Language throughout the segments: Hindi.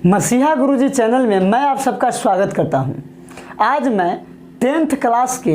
मसीहा गुरुजी चैनल में मैं आप सबका स्वागत करता हूं। आज मैं 10th क्लास के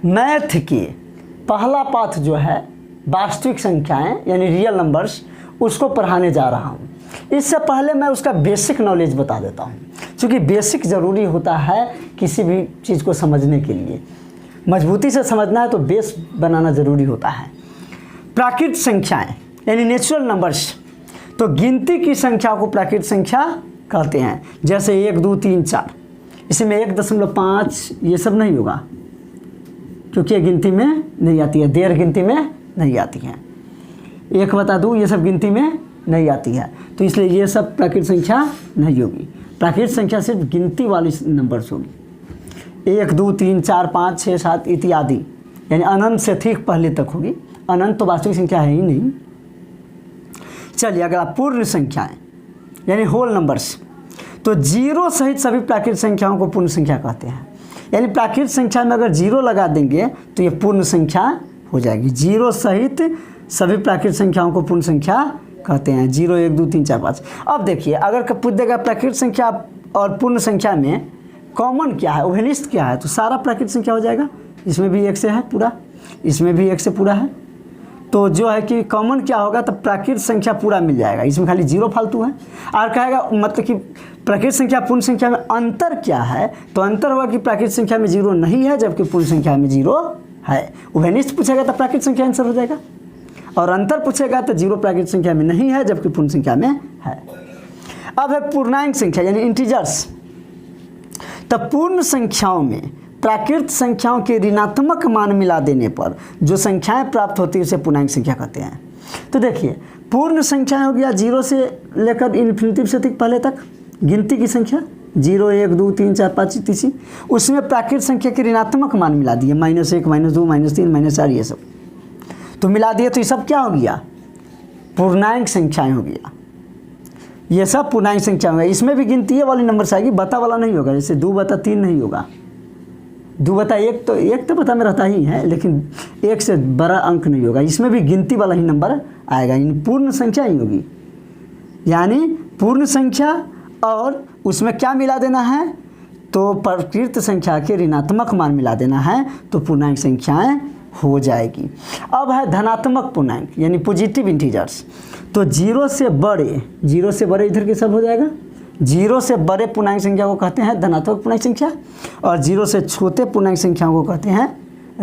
मैथ के पहला पाठ जो है वास्तविक संख्याएं यानी रियल नंबर्स उसको पढ़ाने जा रहा हूं। इससे पहले मैं उसका बेसिक नॉलेज बता देता हूं, क्योंकि बेसिक ज़रूरी होता है किसी भी चीज़ को समझने के लिए। मजबूती से समझना है तो बेस बनाना ज़रूरी होता है। प्राकृत संख्याएँ यानी नेचुरल नंबर्स, तो गिनती की संख्या को प्राकृत संख्या कहते हैं। जैसे 1, 2, 3, 4, इसमें 1.5 ये सब नहीं होगा, क्योंकि ये गिनती में नहीं आती है, देर गिनती में नहीं आती है। 1/2 ये सब गिनती में नहीं आती है, तो इसलिए ये सब प्राकृत संख्या नहीं होगी। प्राकृत संख्या सिर्फ गिनती वाली नंबर्स होगी। 1, 2, 3, 4, 5, 6, 7 इत्यादि, यानी अनंत से ठीक पहले तक होगी। अनंत तो वास्तविक संख्या है ही नहीं। चलिए अगला पूर्ण संख्याएं यानी होल नंबर्स, तो जीरो सहित सभी प्राकृत संख्याओं को पूर्ण संख्या कहते हैं। यानी प्राकृत संख्या में अगर जीरो लगा देंगे तो ये पूर्ण संख्या हो जाएगी। जीरो सहित सभी प्राकृत संख्याओं को पूर्ण संख्या कहते हैं। 0, 1, 2, 3, 4, 5। अब देखिए अगर पूछ देगा प्राकृत संख्या और पूर्ण संख्या में कॉमन क्या है, उभयनिष्ठ क्या है, तो सारा प्राकृत संख्या हो जाएगा। इसमें भी 1 से है पूरा, इसमें भी 1 से पूरा है, तो जो है कि कॉमन क्या होगा, तो प्राकृत संख्या पूरा मिल जाएगा। इसमें खाली 0 फालतू है। और कहेगा मतलब कि प्राकृत संख्या पूर्ण संख्या में अंतर क्या है, तो अंतर होगा कि प्राकृत संख्या में 0 नहीं है जबकि पूर्ण संख्या में 0 है। उभयनिष्ठ पूछेगा तो प्राकृत संख्या आंसर हो जाएगा, और अंतर पूछेगा तो 0 प्राकृत संख्या में नहीं है जबकि पूर्ण संख्या में है। अब है पूर्णांक संख्या यानी इंटीजर्स, तो पूर्ण संख्याओं में प्राकृत संख्याओं के ऋणात्मक मान मिला देने पर जो संख्याएं प्राप्त होती है उसे पूर्णांक संख्या कहते हैं। तो देखिए पूर्ण संख्या हो गया 0 से लेकर इन्फिनिटी से ठीक पहले तक गिनती की संख्या 0, 1, 2, 3, 4, 5 इत्यादि। उसमें प्राकृत संख्या के ऋणात्मक मान मिला दिए, -1, -2, -3, -4 ये सब तो मिला दिए, तो ये सब क्या हो गया, पूर्णांक संख्याएँ हो गया। ये सब पूर्णांक संख्या होगा। इसमें भी गिनती वाली नंबर आएगी, बता वाला नहीं होगा। जैसे 2/3 नहीं होगा, 2/1 तो 1 तो बता में रहता ही है, लेकिन 1 से बड़ा अंक नहीं होगा। इसमें भी गिनती वाला ही नंबर आएगा, यानी पूर्ण संख्या ही होगी। यानी पूर्ण संख्या और उसमें क्या मिला देना है, तो प्राकृत संख्या के ऋणात्मक मान मिला देना है, तो पूर्णांक संख्याएं हो जाएगी। अब है धनात्मक पूर्णांक यानी पॉजिटिव इंटीजर्स, तो 0 से बड़े इधर के सब हो जाएगा। 0 से बड़े पूर्णांक संख्या को कहते हैं धनात्मक पूर्णांक संख्या, और 0 से छोटे पूर्णांक संख्याओं को कहते हैं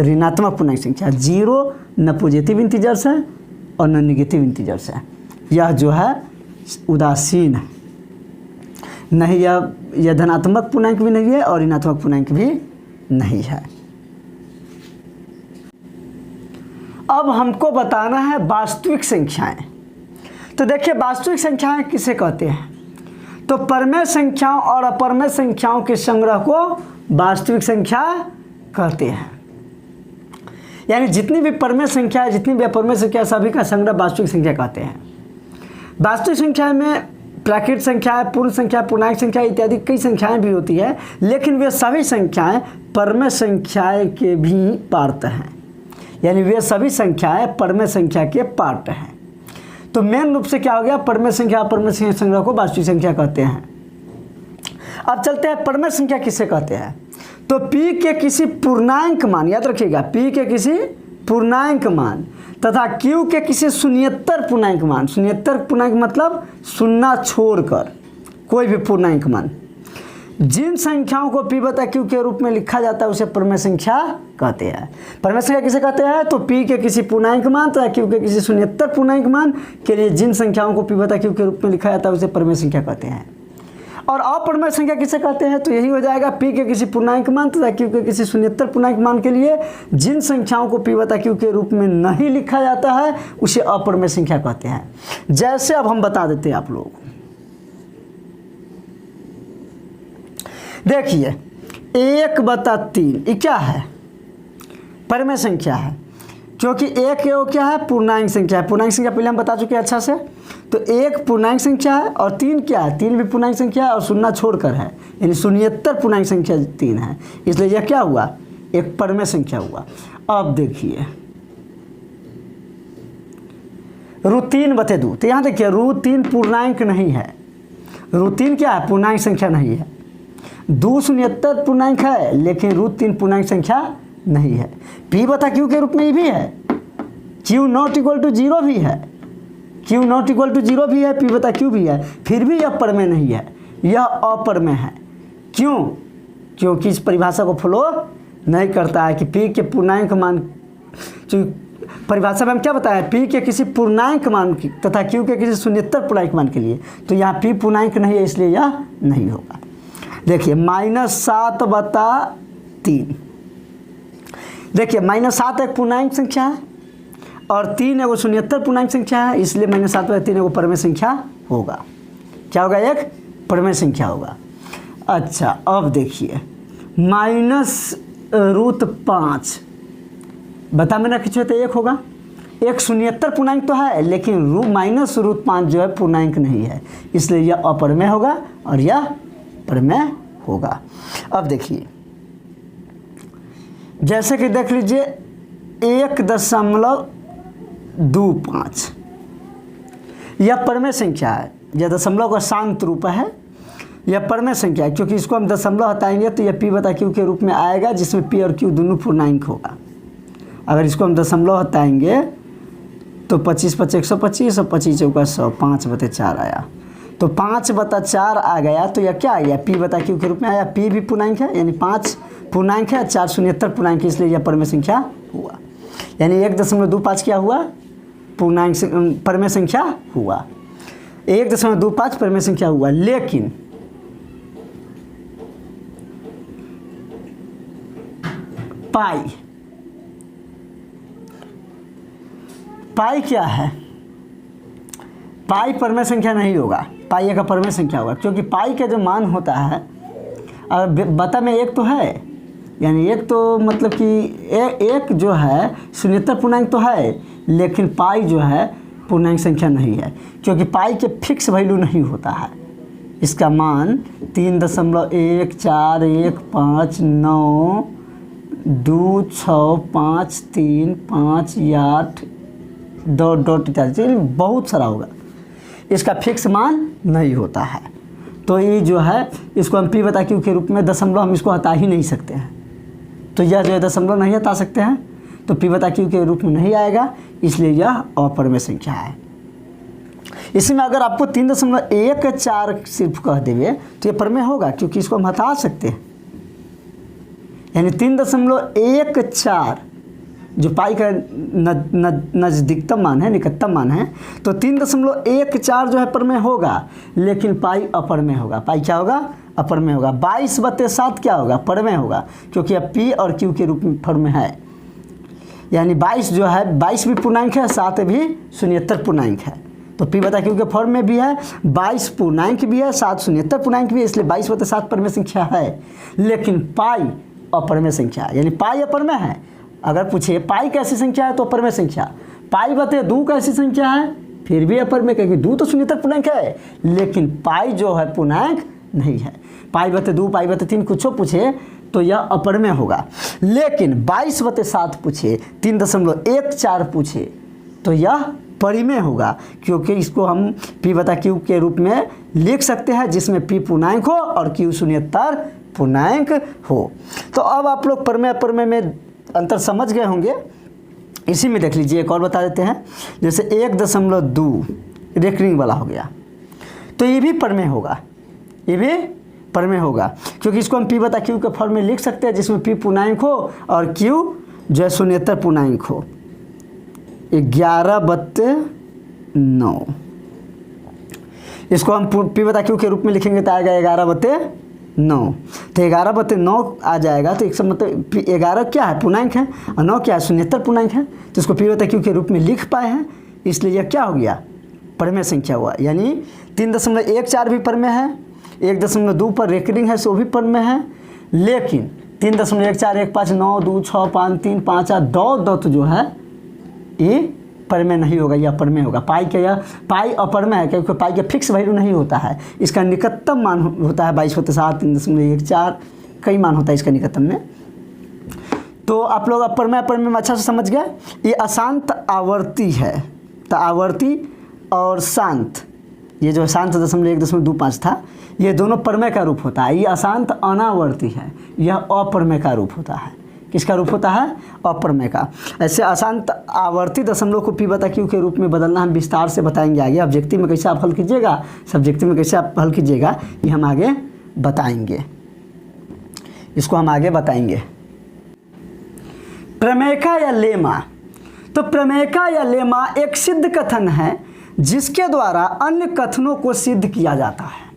ऋणात्मक पूर्णांक संख्या। 0 न पॉजिटिव इंटीजर्स है और न नेगेटिव इंटीजर्स है। यह जो है उदासीन है, नहीं यह धनात्मक पूर्णांक भी नहीं है और ऋणात्मक पूर्णांक भी नहीं है। अब हमको बताना है वास्तविक संख्याएं। तो देखिए वास्तविक संख्याएं किसे कहते हैं, तो परमेय संख्याओं और अपरमेय संख्याओं के संग्रह को वास्तविक संख्या कहते हैं। यानी जितनी भी परमेय संख्या है, जितनी भी अपरमेय संख्या, सभी का संग्रह वास्तविक संख्या कहते हैं। वास्तविक संख्या में प्राकृत संख्या है, पूर्ण संख्या, पूर्णांक संख्या इत्यादि कई संख्याएं भी होती है, लेकिन वे सभी संख्याएं परमेय संख्याएं के भी पार्ट हैं। यानी वे सभी संख्याएं परमेय संख्या के पार्ट हैं। तो मेन रूप से क्या हो गया, परमेय संख्या अपरमेय संख्या संग्रह को वास्तविक संख्या कहते हैं। अब चलते हैं परमेय संख्या किसे कहते हैं, तो p के किसी पूर्णांक मान, याद रखिएगा p के किसी पूर्णांक मान तथा q के किसी शून्येतर पूर्णांक मान। शून्येतर पूर्णांक मतलब शून्य छोड़कर कोई भी पूर्णांक मान, जिन संख्याओं को p बटा q के रूप में लिखा जाता है उसे परमेय संख्या कहते हैं। परमेय संख्या किसे कहते हैं, तो p के किसी पूर्णांक मान तथा q के किसी शून्येतर पूर्णांक मान के लिए जिन संख्याओं को p बटा q के रूप में लिखा जाता है उसे परमेय संख्या कहते हैं। और अपरमेय संख्या किसे कहते हैं, तो यही हो जाएगा p के किसी पूर्णांक मान तथा q के किसी शून्येतर पूर्णांक मान के लिए जिन संख्याओं को p बटा q के रूप में नहीं लिखा जाता है उसे अपरमेय संख्या कहते हैं। जैसे अब हम बता देते हैं आप लोग, देखिए 1/3 ये क्या है, परमेय संख्या है, क्योंकि 1 वो क्या है, पूर्णांक संख्या है। पूर्णांक संख्या पहले हम बता चुके हैं अच्छा से। तो 1 पूर्णांक संख्या है और 3 क्या है, 3 भी पूर्णांक संख्या है और शून्य छोड़कर है, यानी शून्येतर पूर्णांक संख्या 3 है, इसलिए यह क्या हुआ, एक परमेय संख्या हुआ। अब देखिए √3/2, तो यहाँ देखिए √3 पूर्णांक नहीं है, रूट 3 क्या है? पूर्णांक संख्या नहीं है। 2 शून्यतर पूर्णांक है लेकिन रूट 3 पूर्णांक संख्या नहीं है। P बटा Q के रूप में ये भी है, Q नॉट इक्वल टू 0 भी है, Q नॉट इक्वल टू 0 भी है, P बटा Q भी है, फिर भी यह परमेय नहीं है, यह अपरमेय है। क्यों? क्योंकि इस परिभाषा को फॉलो नहीं करता है कि P के पूर्णांक मान, परिभाषा में हम क्या बताया, P के किसी पूर्णांक मान तथा Q के किसी शून्यतर पूर्णांक मान के लिए, तो यहाँ P पूर्णांक नहीं है इसलिए यह नहीं होगा। देखिए -7/3, देखिए -7 एक पूर्णांक संख्या है और 3 एगो शून्यतर पूर्णांक संख्या है, इसलिए -7/3 एगो परमेय संख्या होगा। क्या होगा? एक परमेय संख्या होगा। अच्छा अब देखिए -√5 बता में रख तो 1 होगा, एक शून्यतर पूर्णांक तो है लेकिन -√5 जो है पूर्णांक नहीं है, इसलिए यह अपरमेय होगा और यह परमेय होगा। अब देखिए जैसे कि देख लीजिए 1.25 यह परमेय संख्या है, यह दशमलव का शांत रूप है, यह परमेय संख्या है क्योंकि इसको हम दशमलव हटाएंगे तो यह P बटा Q के रूप में आएगा जिसमें P और Q दोनों पूर्णांक होगा। अगर इसको हम दशमलव हटाएंगे तो 25 × 5 = 125 और 25 × 100 5/4 आया, तो 5/4 आ गया, तो यह क्या आ गया? P बटा Q के रूप में आया। P भी पूर्णांक है यानी 5 पूर्णांक है, 4 शून्यतर पूर्णांक है, इसलिए यह परमेय संख्या हुआ। यानी 1.25 क्या हुआ? पूर्णांक परमेय संख्या हुआ, 1.25 परमेय संख्या हुआ। लेकिन पाई क्या है? पाई परमेय संख्या नहीं होगा, पाई एक परमेय संख्या होगा क्योंकि पाई का जो मान होता है, अगर बता में 1 तो है, यानी 1 तो मतलब कि एक जो है शून्यतर पूर्णांक तो है लेकिन पाई जो है पूर्णांक संख्या नहीं है क्योंकि पाई के फिक्स वैल्यू नहीं होता है। इसका मान 3.141926535 डॉट इत्यादि बहुत सारा होगा, इसका फिक्स मान नहीं होता है। तो ये जो है इसको हम P बटा Q के रूप में दशमलव हम इसको हटा ही नहीं सकते हैं, तो यह जो है दशमलव नहीं हटा सकते हैं तो P बटा Q के रूप में नहीं आएगा, इसलिए यह अपरमेय संख्या है। इसी में अगर आपको 3.14 सिर्फ कह देंगे तो ये परमेय होगा क्योंकि इसको हम हटा सकते हैं, यानी 3.14 जो पाई का नज़दीकतम मान है, निकटतम मान है, तो 3.14 जो है परमेय होगा लेकिन पाई अपरमेय होगा। पाई क्या होगा? अपरमेय होगा। 22/7 क्या होगा? परमेय होगा क्योंकि अब P और Q के रूप में फॉर्म में है, यानी 22 जो है 22 भी पूर्णांक है, 7 भी शून्यतर पूर्णांक है, तो P बटा Q के फॉर्म में भी है, 22 पूर्णांक भी है, 7 शून्यतर पूर्णांक भी है, इसलिए 22/7 परमेय संख्या है। लेकिन पाई अपरमेय संख्या यानी पाई अपरमेय है। अगर पूछिए पाई कैसी संख्या है तो अपरमेय संख्या, पाई बटे 2 कैसी संख्या है फिर भी अपरमेय, क्योंकि 2 तो शून्यतर पूर्णांक है लेकिन पाई जो है पूर्णांक नहीं है। पाई बटे 2 पाई बटे 3 कुछ पूछे तो यह अपरमेय होगा, लेकिन 22/7 पूछे, 3.14 पूछे तो यह परिमेय होगा क्योंकि इसको हम P बटा Q के रूप में लिख सकते हैं जिसमें P पूर्णांक हो और Q शून्यतर पूर्णांक हो। तो अब आप लोग परमेय अपरमेय में अंतर समझ गए होंगे। इसी में देख लीजिए एक और बता देते हैं, जैसे 1.2 रेकरिंग वाला हो गया तो ये भी परमेय होगा, ये भी परमेय होगा क्योंकि इसको हम P बटा Q के फॉर्म में लिख सकते हैं जिसमें P पूर्णांक हो और Q जो है शून्यतर पूर्णांक हो। 11/9 इसको हम P बटा Q के रूप में लिखेंगे तो आएगा 11/9, तो 11/9 आ जाएगा। तो एक मतलब 11 क्या है? पूर्णांक है, और 9 क्या है? शून्यतर पूर्णांक है, तो इसको P बटा Q के रूप में लिख पाए हैं, इसलिए यह क्या हो गया? परमेय संख्या हुआ। यानी 3.14 भी परमेय है, 1.2 पर रेकरिंग है सो भी परमेय है, लेकिन 3.1415926535 डॉट जो है ये परमेय नहीं होगा, यह अपरमेय होगा। पाई के यह पाई अपरमेय है क्योंकि पाई का फिक्स वैल्यू नहीं होता है, इसका निकटतम मान होता है 22/7, 3.14, कई मान होता है इसका निकटतम में। तो आप लोग अपरमेय अपरमेय में अच्छा से समझ गए। ये अशांत आवर्ती है, तो आवर्ती और शांत ये जो अशांत 1.25 था, ये दोनों प्रमेय का रूप होता है। ये अशांत अनावर्ती है, यह अप्रमेय का रूप होता है। किसका रूप होता है? अप्रमेय का। ऐसे अशांत आवर्ती दशमलव को पी बटा क्यू के रूप में बदलना हम विस्तार से बताएंगे आगे। ऑब्जेक्टिव में कैसे आप हल कीजिएगा, सब्जेक्टिव में कैसे आप हल कीजिएगा, ये हम आगे बताएंगे, इसको हम आगे बताएंगे। प्रमेयका या लेमा, तो प्रमेयका या लेमा एक सिद्ध कथन है जिसके द्वारा अन्य कथनों को सिद्ध किया जाता है।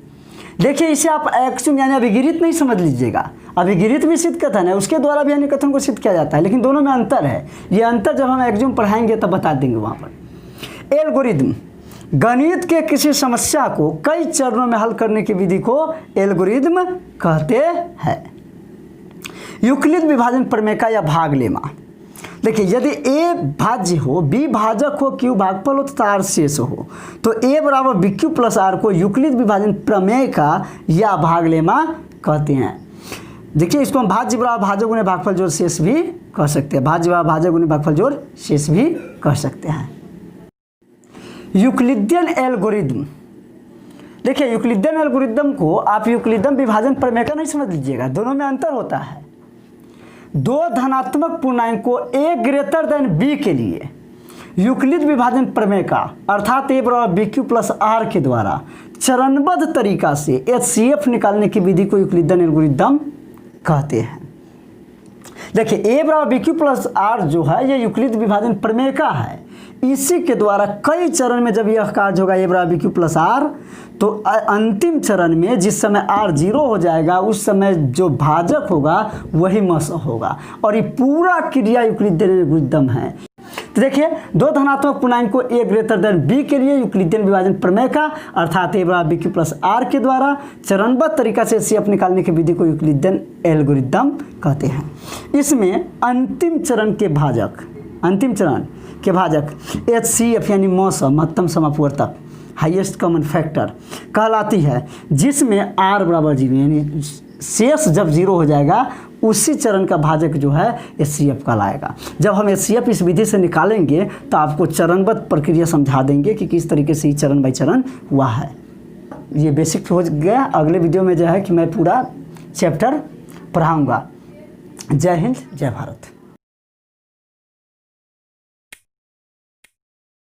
देखिए, इसे आप एक्चुअल यानी अभिगिरित नहीं समझ लीजिएगा, अभिगिरित भी सिद्ध कथन है, उसके द्वारा भी अन्य कथन को सिद्ध किया जाता है, लेकिन दोनों में अंतर है। ये अंतर जब हम एक्जुम पढ़ाएंगे तब बता देंगे वहाँ पर। एल्गोरिदम, गणित के किसी समस्या को कई चरणों में हल करने की विधि को एल्गोरिदम कहते हैं। यूक्लिद विभाजन प्रमेयका या भाग लेमा, देखिए यदि ए भाज्य हो, बी भाजक हो, क्यू भागफल हो तथा आर शेष हो, तो ए बराबर बी क्यू प्लस आर को यूक्लिद विभाजन प्रमेय का या भाग लेमा कहते हैं। देखिए, इसको हम भाज्य बराबर भाजक गुणे भागफल जोड़ शेष भी कह सकते हैं, भाज्य बराबर भाजक गुणे भागफल जोड़ शेष भी कह सकते हैं। यूक्लिडियन एल्गोरिदम, देखिए यूक्लिडियन एल्गोरिदम को आप यूक्लिडियन विभाजन प्रमेय का नहीं समझ लीजिएगा, दोनों में अंतर होता है। दो धनात्मक पूर्णांकों a ग्रेटर देन b के लिए यूक्लिड विभाजन प्रमेय का अर्थात a बराबर बी क्यू प्लस आर के द्वारा चरणबद्ध तरीका से HCF निकालने की विधि को यूक्लिडियन एल्गोरिदम कहते हैं। देखिए, a बराबर बी क्यू प्लस आर जो है ये यूक्लिड विभाजन प्रमेय का है। इसी के द्वारा कई चरण में जब यह कार्य होगा a बराबर बी क्यू प्लस आर, तो अंतिम चरण में जिस समय r 0 हो जाएगा उस समय जो भाजक होगा वही मस होगा, और ये पूरा क्रिया यूक्लिडियन एल्गोरिदम है। तो देखिए, दो धनात्मक पूर्णांक को a ग्रेटर देन b के लिए यूक्लिडियन विभाजन प्रमेय का अर्थात a बराबर बी क्यू प्लस आर के द्वारा चरणबद्ध तरीका से HCF निकालने की विधि को यूक्लिडियन एल्गोरिदम कहते हैं। इसमें अंतिम चरण के भाजक HCF यानी महत्तम समापवर्तक हाईएस्ट कॉमन फैक्टर कहलाती है, जिसमें r बराबर 0 यानी शेष जब 0 हो जाएगा उसी चरण का भाजक जो है HCF कहलाएगा। जब हम HCF इस विधि से निकालेंगे तो आपको चरणबद्ध प्रक्रिया समझा देंगे कि किस तरीके से ये चरण बाई चरण हुआ है। ये बेसिक हो गया। अगले वीडियो में जो है कि मैं पूरा चैप्टर पढ़ाऊँगा। जय हिंद, जय भारत।